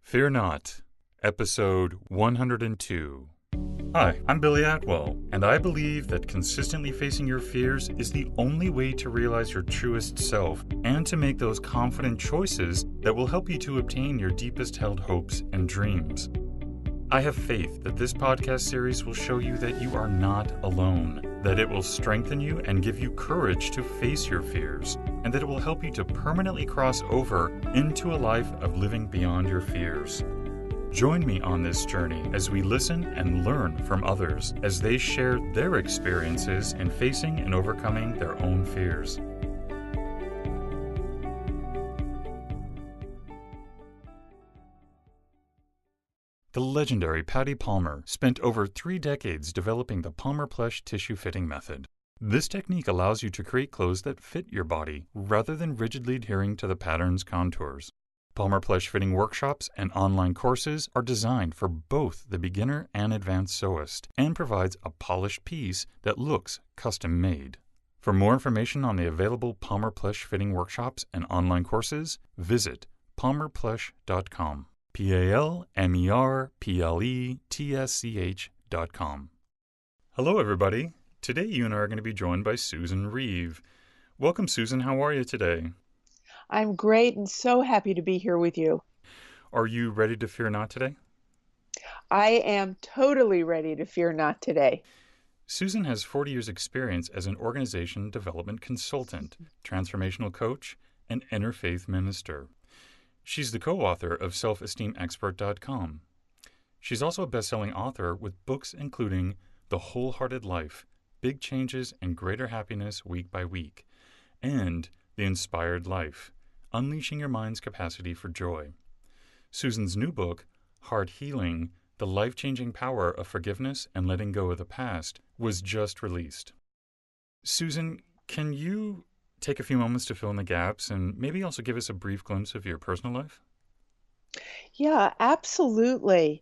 Fear Not, Episode 102. Hi, I'm Billy Atwell, and I believe that consistently facing your fears is the only way to realize your truest self and to make those confident choices that will help you to obtain your deepest held hopes and dreams. I have faith that this podcast series will show you that you are not alone, that it will strengthen you and give you courage to face your fears, and that it will help you to permanently cross over into a life of living beyond your fears. Join me on this journey as we listen and learn from others as they share their experiences in facing and overcoming their own fears. The legendary Patty Palmer spent over 3 decades developing the Palmer Plush tissue fitting method. This technique allows you to create clothes that fit your body rather than rigidly adhering to the pattern's contours. Palmer Plush fitting workshops and online courses are designed for both the beginner and advanced sewist and provides a polished piece that looks custom made. For more information on the available Palmer Plush fitting workshops and online courses, visit palmerplush.com. palmerplush.com. Hello, everybody. Today, you and I are going to be joined by Susan Reeve. Welcome, Susan. How are you today? I'm great and so happy to be here with you. Are you ready to fear not today? I am totally ready to fear not today. Susan has 40 years' experience as an organization development consultant, transformational coach, and interfaith minister. She's the co-author of selfesteemexpert.com. She's also a best-selling author with books including The Wholehearted Life, Big Changes and Greater Happiness Week by Week, and The Inspired Life, Unleashing Your Mind's Capacity for Joy. Susan's new book, Heart Healing, The Life-Changing Power of Forgiveness and Letting Go of the Past, was just released. Susan, can you take a few moments to fill in the gaps and maybe also give us a brief glimpse of your personal life? Yeah, absolutely.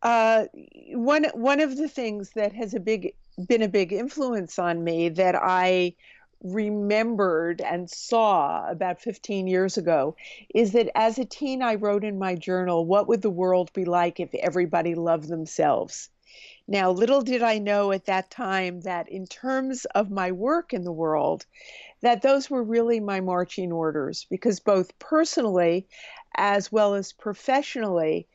One of the things that has been a big influence on me that I remembered and saw about 15 years ago is that as a teen, I wrote in my journal, what would the world be like if everybody loved themselves? Now, little did I know at that time that in terms of my work in the world, that those were really my marching orders, because both personally as well as professionally,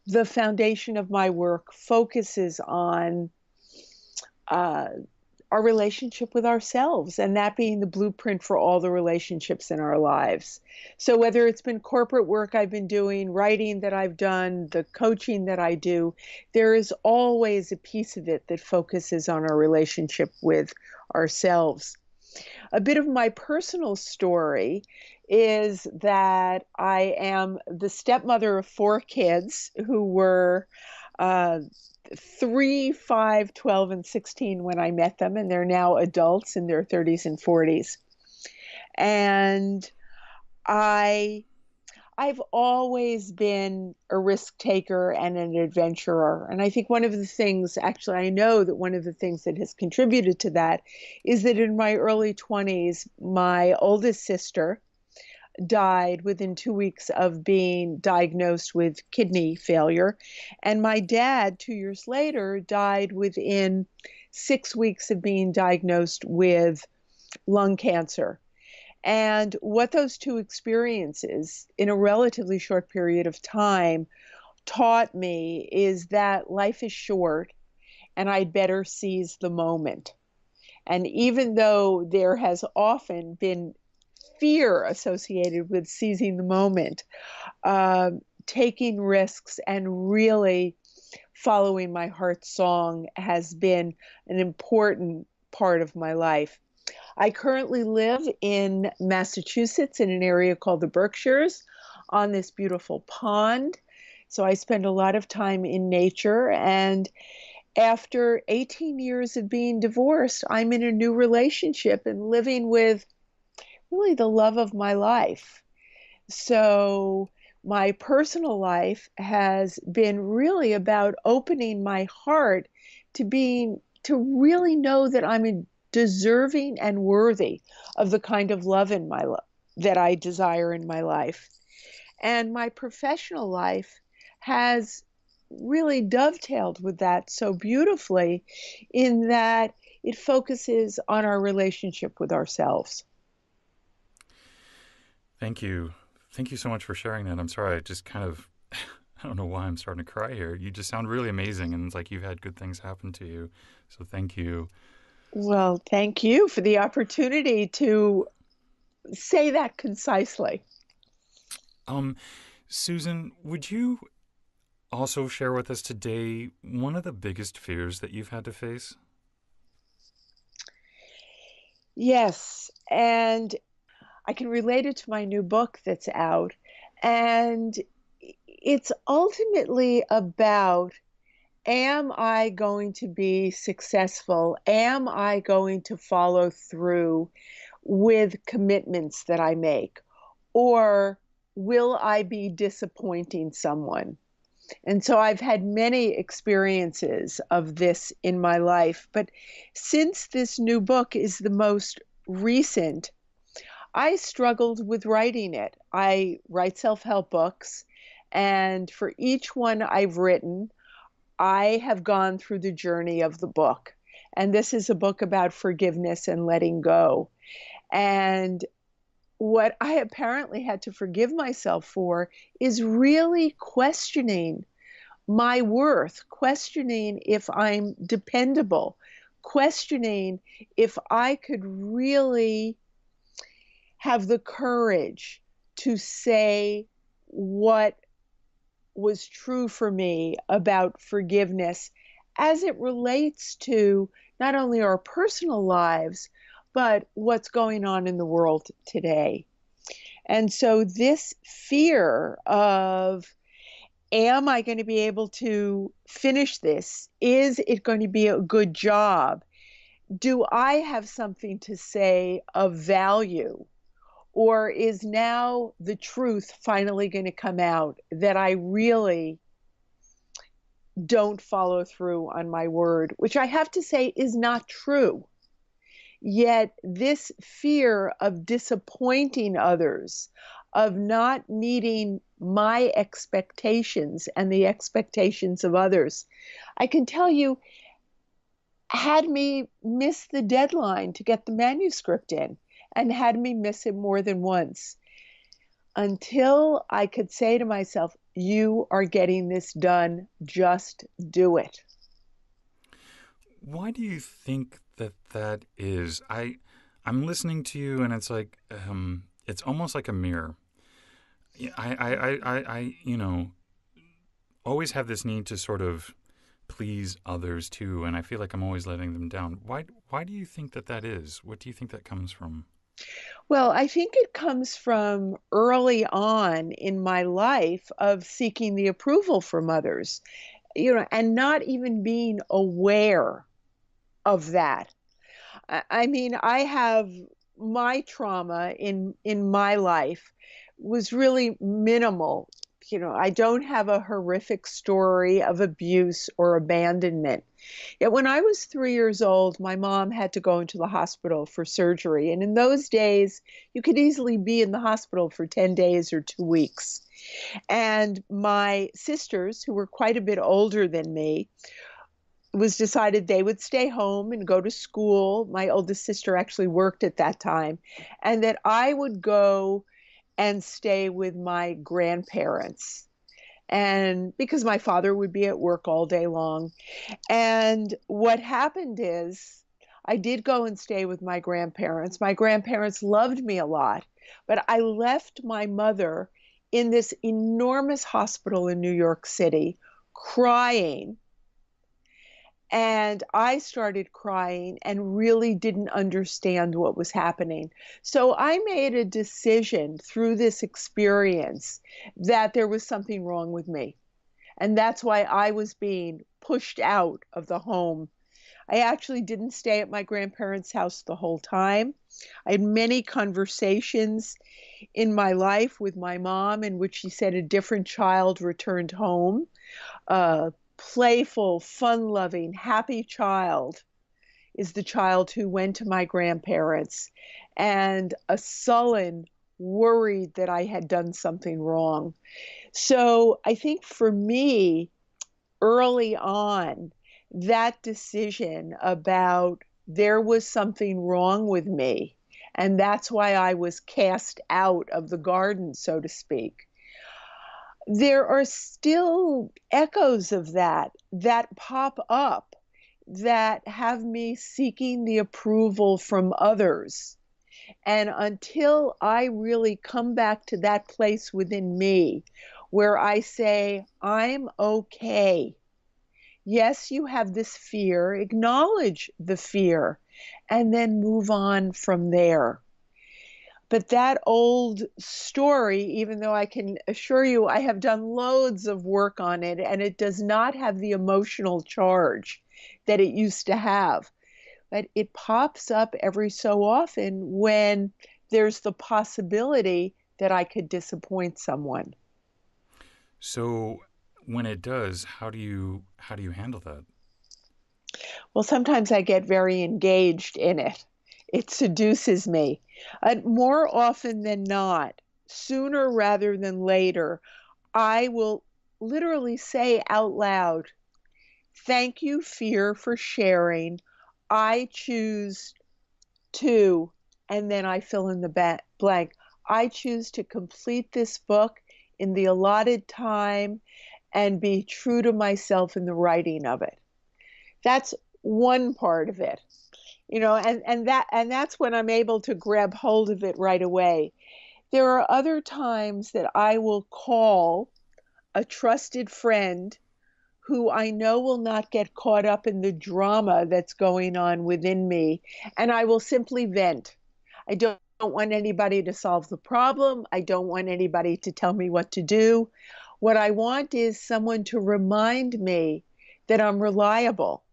the foundation of my work focuses on uh, our relationship with ourselves, and that being the blueprint for all the relationships in our lives. So whether it's been corporate work I've been doing, writing that I've done, the coaching that I do, there is always a piece of it that focuses on our relationship with ourselves. A bit of my personal story is that I am the stepmother of 4 kids who were uh, 3, 5, 12, and 16 when I met them, and they're now adults in their 30s and 40s. And I've always been a risk taker and an adventurer. And I think one of the things, actually, I know that one of the things that has contributed to that is that in my early 20s, my oldest sister died within 2 weeks of being diagnosed with kidney failure. And my dad, 2 years later, died within 6 weeks of being diagnosed with lung cancer. And what those two experiences in a relatively short period of time taught me is that life is short and I'd better seize the moment. And even though there has often been fear associated with seizing the moment, taking risks and really following my heart's song has been an important part of my life. I currently live in Massachusetts in an area called the Berkshires on this beautiful pond. So I spend a lot of time in nature. And after 18 years of being divorced, I'm in a new relationship and living with really the love of my life. So my personal life has been really about opening my heart to really know that I'm a deserving and worthy of the kind of love in that I desire in my life. And my professional life has really dovetailed with that so beautifully in that it focuses on our relationship with ourselves. Thank you. Thank you so much for sharing that. I'm sorry, I just kind of, I don't know why I'm starting to cry here. You just sound really amazing, and it's like you've had good things happen to you. So thank you. Well, thank you for the opportunity to say that concisely. Um, Susan, would you also share with us today one of the biggest fears that you've had to face? Yes, and I can relate it to my new book that's out. And it's ultimately about, am I going to be successful? Am I going to follow through with commitments that I make? Or will I be disappointing someone? And so I've had many experiences of this in my life. But since this new book is the most recent, I struggled with writing it. I write self help books, and for each one I've written, I have gone through the journey of the book. And this is a book about forgiveness and letting go. And what I apparently had to forgive myself for is really questioning my worth, questioning if I'm dependable, questioning if I could really have the courage to say what was true for me about forgiveness as it relates to not only our personal lives, but what's going on in the world today. And so, this fear of, am I going to be able to finish this? Is it going to be a good job? Do I have something to say of value? Or is now the truth finally going to come out that I really don't follow through on my word, which I have to say is not true. Yet, this fear of disappointing others, of not meeting my expectations and the expectations of others, I can tell you, had me miss the deadline to get the manuscript in and had me miss it more than once until I could say to myself, you are getting this done, just do it. Why do you think that that is? I'm listening to you, and it's like it's almost like a mirror. Yeah, always have this need to sort of please others too, and I feel like I'm always letting them down. Why do you think that that is? What do you think that comes from? Well, I think it comes from early on in my life of seeking the approval from others, and not even being aware of that. I mean, I have my trauma in my life was really minimal. I don't have a horrific story of abuse or abandonment. Yet when I was 3 years old, my mom had to go into the hospital for surgery. And in those days, you could easily be in the hospital for 10 days or 2 weeks. And my sisters, who were quite a bit older than me, it was decided they would stay home and go to school. My oldest sister actually worked at that time, and that I would go and stay with my grandparents. And because my father would be at work all day long. And what happened is I did go and stay with my grandparents. My grandparents loved me a lot, but I left my mother in this enormous hospital in New York City crying, and I started crying and really didn't understand what was happening. So I made a decision through this experience that there was something wrong with me. And that's why I was being pushed out of the home. I actually didn't stay at my grandparents' house the whole time. I had many conversations in my life with my mom in which she said a different child returned home. Playful, fun loving, happy child is the child who went to my grandparents, and a sullen, worried that I had done something wrong. So I think for me, early on, that decision about there was something wrong with me, and that's why I was cast out of the garden, so to speak. There are still echoes of that pop up that have me seeking the approval from others. And until I really come back to that place within me where I say, I'm okay. Yes, you have this fear, acknowledge the fear, and then move on from there. But that old story, even though I can assure you I have done loads of work on it, and it does not have the emotional charge that it used to have. But it pops up every so often when there's the possibility that I could disappoint someone. So when it does, how do you handle that? Well, sometimes I get very engaged in it. It seduces me. More often than not, sooner rather than later, I will literally say out loud, thank you, fear, for sharing. I choose to, and then I fill in the blank. I choose to complete this book in the allotted time and be true to myself in the writing of it. That's one part of it, and that's when I'm able to grab hold of it right away. There are other times that I will call a trusted friend who I know will not get caught up in the drama that's going on within me, and I will simply vent. I don't want anybody to solve the problem. I don't want anybody to tell me what to do. What I want is someone to remind me that I'm reliable.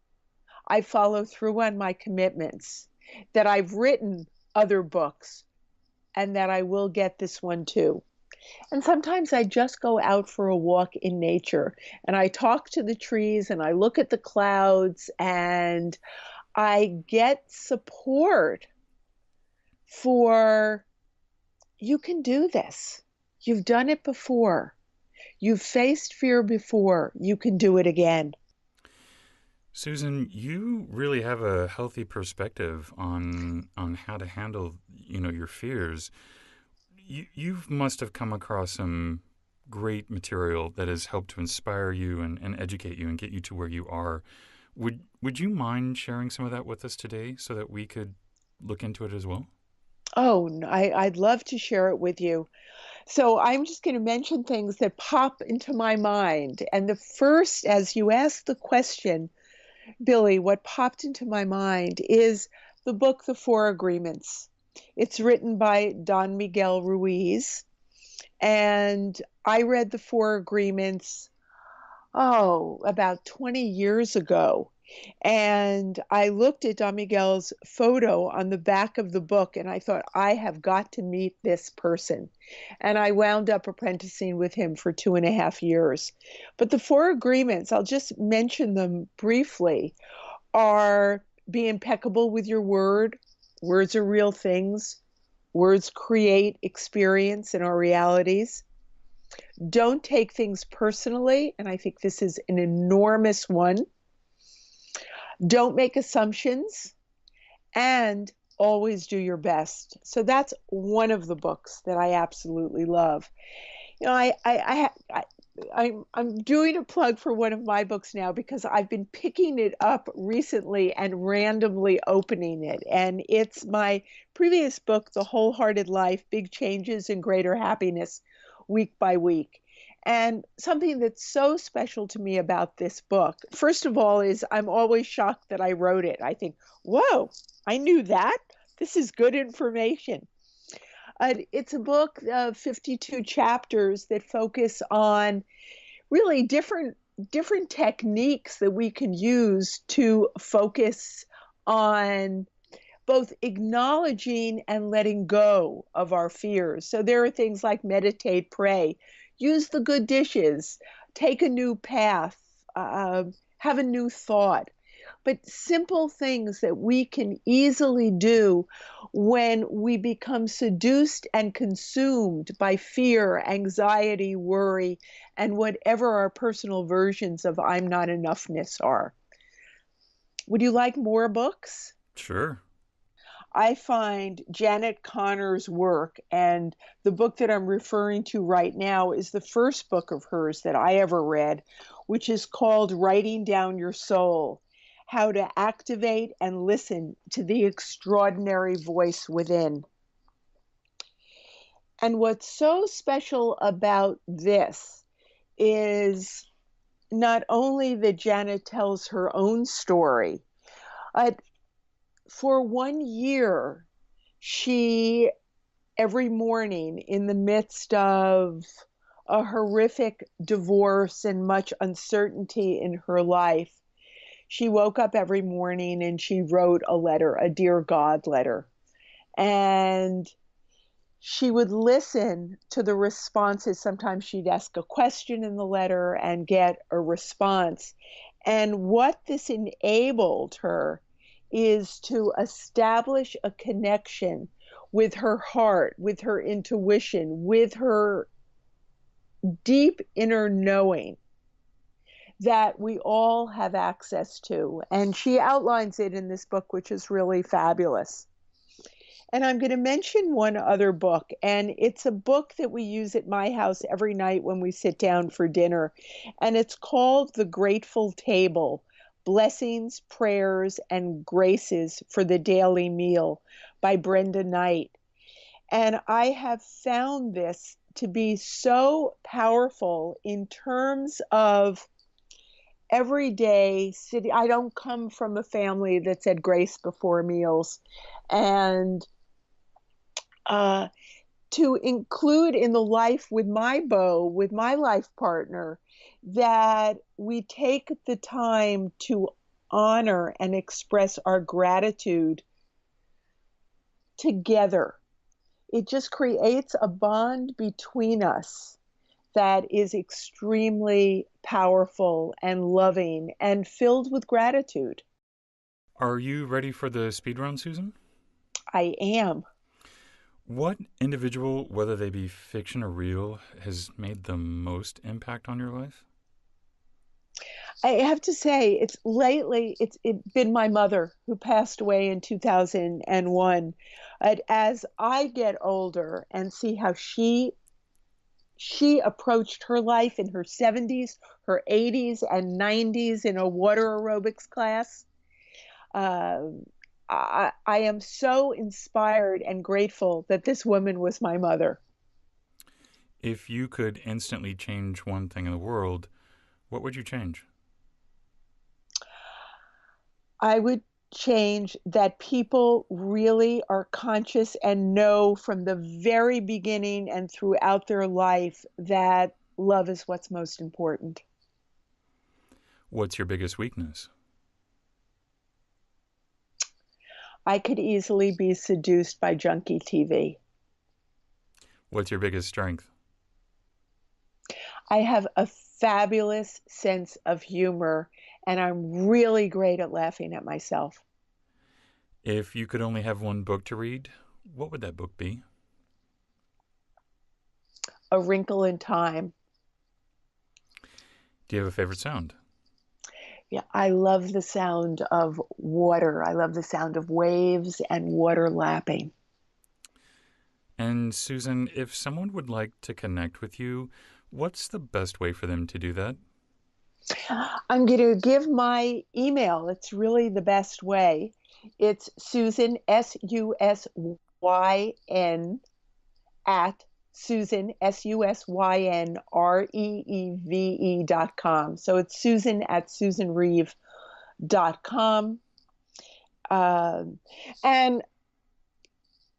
I follow through on my commitments, that I've written other books, and that I will get this one too. And sometimes I just go out for a walk in nature and I talk to the trees and I look at the clouds and I get support for you can do this. You've done it before. You've faced fear before. You can do it again. Susan, you really have a healthy perspective on how to handle, your fears. You must have come across some great material that has helped to inspire you and educate you and get you to where you are. Would you mind sharing some of that with us today so that we could look into it as well? Oh, I'd love to share it with you. So I'm just going to mention things that pop into my mind. And the first, as you asked the question, Billy, what popped into my mind is the book, The Four Agreements. It's written by Don Miguel Ruiz. And I read The Four Agreements, about 20 years ago. And I looked at Don Miguel's photo on the back of the book and I thought, I have got to meet this person. And I wound up apprenticing with him for 2.5 years. But the four agreements, I'll just mention them briefly, are be impeccable with your word. Words are real things. Words create experience in our realities. Don't take things personally. And I think this is an enormous one. Don't make assumptions and always do your best. So that's one of the books that I absolutely love. I'm doing a plug for one of my books now because I've been picking it up recently and randomly opening it. And it's my previous book, The Wholehearted Life, Big Changes and Greater Happiness, week by week. And something that's so special to me about this book, first of all, is I'm always shocked that I wrote it. I think, whoa, I knew that. This is good information. It's a book of 52 chapters that focus on really different techniques that we can use to focus on both acknowledging and letting go of our fears. So there are things like meditate, pray, use the good dishes, take a new path, have a new thought. but simple things that we can easily do when we become seduced and consumed by fear, anxiety, worry, and whatever our personal versions of I'm not enoughness are. Would you like more books? Sure. I find Janet Connor's work, and the book that I'm referring to right now is the first book of hers that I ever read, which is called Writing Down Your Soul: How to Activate and Listen to the Extraordinary Voice Within. And what's so special about this is not only that Janet tells her own story, but for 1 year, she every morning in the midst of a horrific divorce and much uncertainty in her life, she woke up every morning and she wrote a letter, a Dear God letter. And she would listen to the responses. Sometimes she'd ask a question in the letter and get a response. And what this enabled her is to establish a connection with her heart, with her intuition, with her deep inner knowing that we all have access to. And she outlines it in this book, which is really fabulous. And I'm going to mention one other book, and it's a book that we use at my house every night when we sit down for dinner. And it's called The Grateful Table: Blessings, Prayers, and Graces for the Daily Meal by Brenda Knight. And I have found this to be so powerful in terms of everyday city. I don't come from a family that said grace before meals. And to include in the life with my beau, with my life partner, that we take the time to honor and express our gratitude together. It just creates a bond between us that is extremely powerful and loving and filled with gratitude. Are you ready for the speed round, Susan? I am. What individual, whether they be fiction or real, has made the most impact on your life? I have to say, it's been my mother, who passed away in 2001. As I get older and see how she approached her life in her 70s, her 80s, and 90s in a water aerobics class, uh, I am so inspired and grateful that this woman was my mother. If you could instantly change one thing in the world, what would you change? I would change that people really are conscious and know from the very beginning and throughout their life that love is what's most important. What's your biggest weakness? I could easily be seduced by junkie TV. What's your biggest strength? I have a fabulous sense of humor, and I'm really great at laughing at myself. If you could only have one book to read, what would that book be? A Wrinkle in Time. Do you have a favorite sound? Yeah, I love the sound of water. I love the sound of waves and water lapping. And Susan, if someone would like to connect with you, what's the best way for them to do that? I'm going to give my email. It's really the best way. It's Susan, SUSYN, at Susan, SUSYNREEVE.com. So it's Susan at SusanReeve.com. And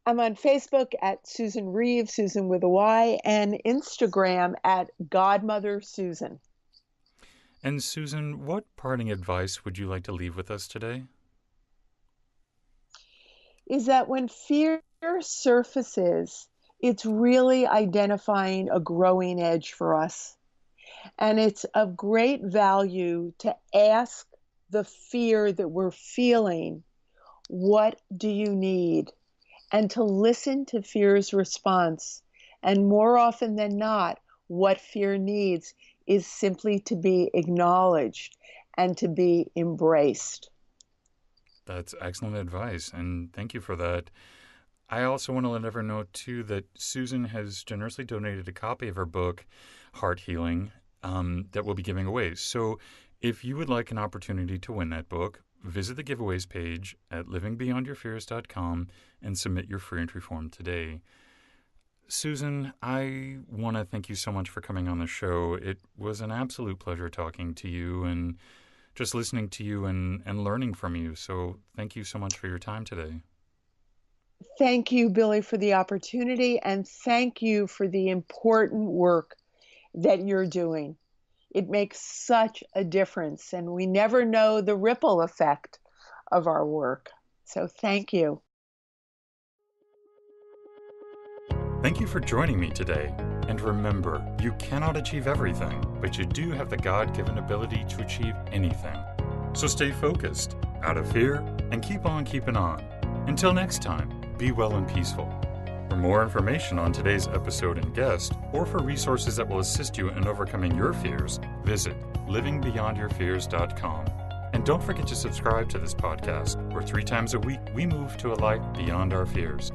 I'm on Facebook at Susan Reeve, Susan with a Y, and Instagram at Godmother Susan. And Susan, what parting advice would you like to leave with us today? Is that when fear surfaces, it's really identifying a growing edge for us. And it's of great value to ask the fear that we're feeling, what do you need? And to listen to fear's response. And more often than not, what fear needs is simply to be acknowledged and to be embraced. That's excellent advice, and thank you for that. I also want to let everyone know, too, that Susan has generously donated a copy of her book, Heart Healing, that we'll be giving away. So if you would like an opportunity to win that book, visit the giveaways page at livingbeyondyourfears.com and submit your free entry form today. Susan, I want to thank you so much for coming on the show. It was an absolute pleasure talking to you and just listening to you and learning from you. So thank you so much for your time today. Thank you, Billy, for the opportunity, and thank you for the important work that you're doing. It makes such a difference, and we never know the ripple effect of our work. So thank you. Thank you for joining me today. And remember, you cannot achieve everything, but you do have the God-given ability to achieve anything. So stay focused, out of fear, and keep on keeping on. Until next time, be well and peaceful. For more information on today's episode and guest, or for resources that will assist you in overcoming your fears, visit livingbeyondyourfears.com. And don't forget to subscribe to this podcast, where 3 times a week we move to a life beyond our fears.